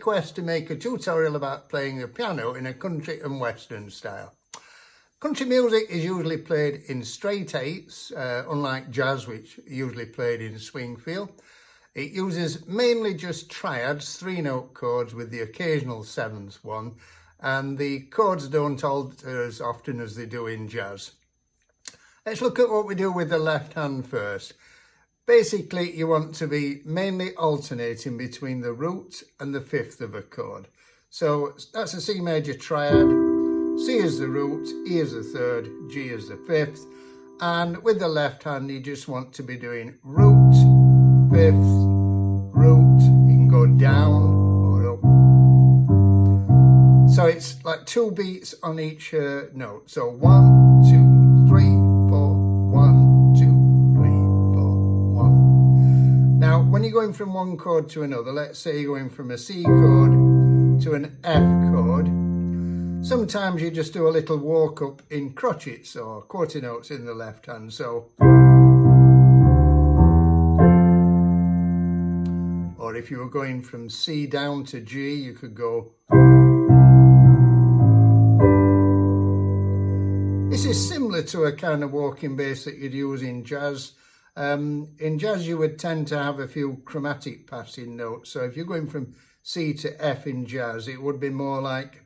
request to make a tutorial about playing the piano in a country and western style. Country music is usually played in straight eighths, unlike jazz, which is usually played in swing feel. It uses mainly just triads, 3-note chords with the occasional 7th one, and the chords don't alter as often as they do in jazz. Let's look at what we do with the left hand first. Basically, you want to be mainly alternating between the root and the 5th of a chord. So that's a C major triad. C is the root, E is the 3rd, G is the 5th, and with the left hand you just want to be doing root, 5th, root, you can go down or up. So it's like 2 beats on each note. So 1, 2, 3, 4, 1, 2, 3, 4, 1. Now when you're going from one chord to another, let's say you're going from a C chord to an F chord, sometimes you just do a little walk up in crotchets or quarter notes in the left hand. So, or if you were going from C down to G, you could go. This is similar to a kind of walking bass that you'd use in jazz. In jazz, you would tend to have a few chromatic passing notes. So if you're going from C to F in jazz, it would be more like.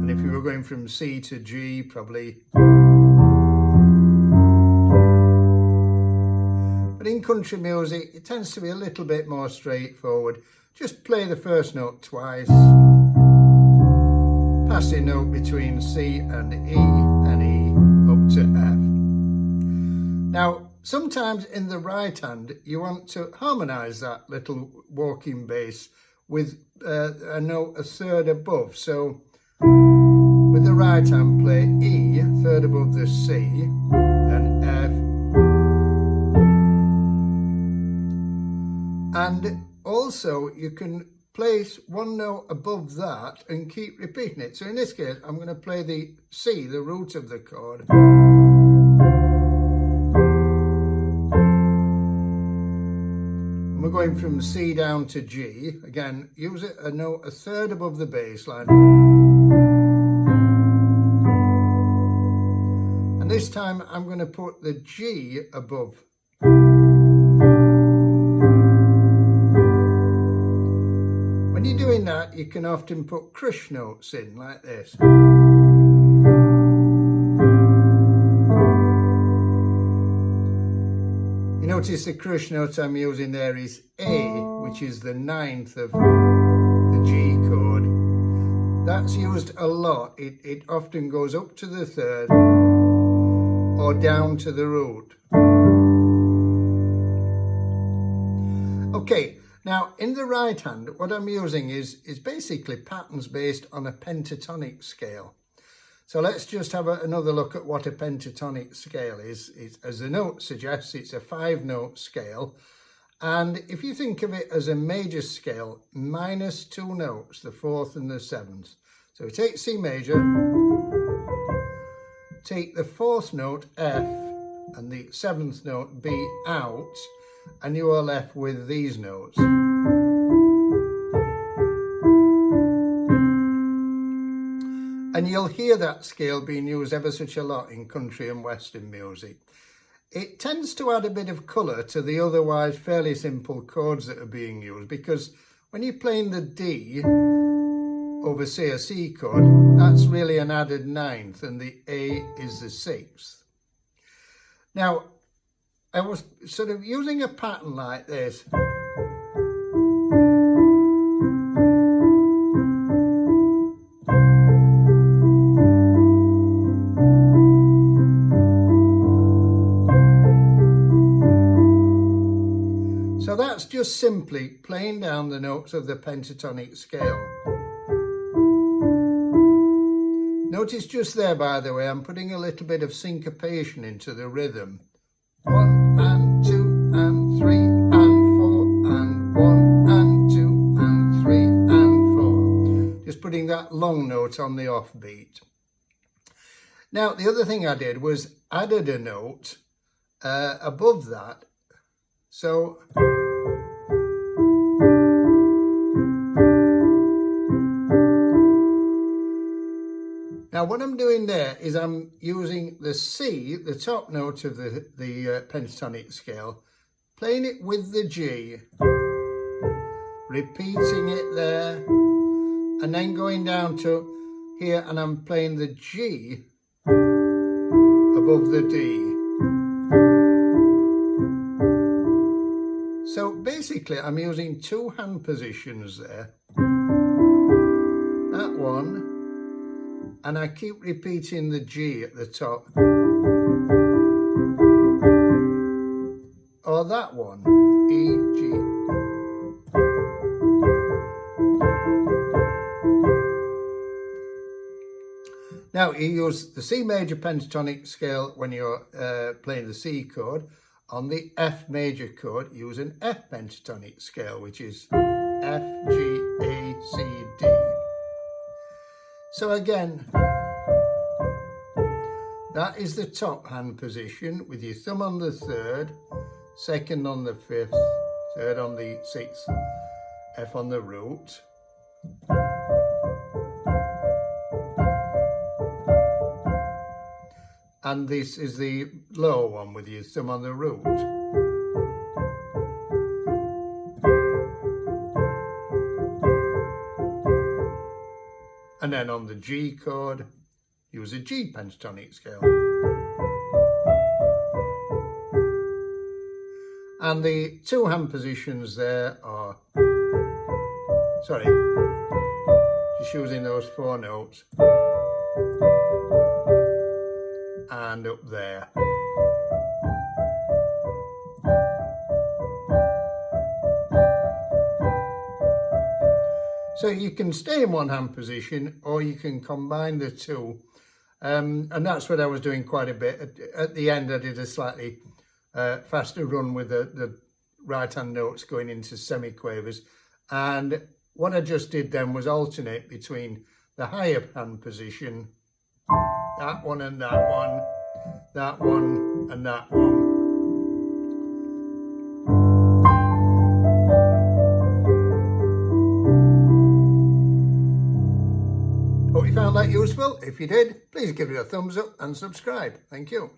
If you were going from C to G, probably. But in country music, it tends to be a little bit more straightforward. Just play the first note twice, pass a note between C and E up to F. Now, sometimes in the right hand, you want to harmonise that little walking bass with a note a third above. So with the right hand, play E, third above the C, and F. And also you can place one note above that and keep repeating it. So in this case, I'm going to play the C, the root of the chord. And we're going from C down to G. Again, use a note a third above the bass line. And this time I'm going to put the G above. When you're doing that, you can often put crush notes in like this. You notice the crush note I'm using there is A, which is the 9th of the G chord. That's used a lot. It often goes up to the 3rd or down to the root. Okay, now in the right hand, what I'm using is basically patterns based on a pentatonic scale. So let's just have another look at what a pentatonic scale is. As the note suggests, it's a 5-note scale. And if you think of it as a major scale, minus 2 notes, the 4th and the 7th. So we take C major, take the 4th note F and the 7th note B out, and you are left with these notes. And you'll hear that scale being used ever such a lot in country and western music. It tends to add a bit of colour to the otherwise fairly simple chords that are being used, because when you're playing the D over, say, a C chord, that's really an added 9th, and the A is the 6th. Now, I was sort of using a pattern like this. So that's just simply playing down the notes of the pentatonic scale. Notice just there, by the way, I'm putting a little bit of syncopation into the rhythm. 1 and 2 and 3 and 4 and 1 and 2 and 3 and 4. Just putting that long note on the offbeat. Now, the other thing I did was added a note above that. So Now what I'm doing there is I'm using the C, the top note of the pentatonic scale, playing it with the G, repeating it there, and then going down to here and I'm playing the G above the D. So basically I'm using two hand positions there, that one, and I keep repeating the G at the top, or that one, E, G. Now you use the C major pentatonic scale when you're playing the C chord. On the F major chord, use an F pentatonic scale, which is F, G, A, C, D. So again, that is the top hand position with your thumb on the third, second on the fifth, third on the sixth, F on the root. And this is the lower one with your thumb on the root. And then on the G chord, use a G pentatonic scale. And the two hand positions there are, sorry, just using those four notes. And up there. So you can stay in one hand position or you can combine the two. And that's what I was doing quite a bit. At the end I did a slightly faster run with the right hand notes going into semiquavers. And what I just did then was alternate between the higher hand position, that one and that one, that one and that one. Hope you found that useful. If you did, please give it a thumbs up and subscribe. Thank you.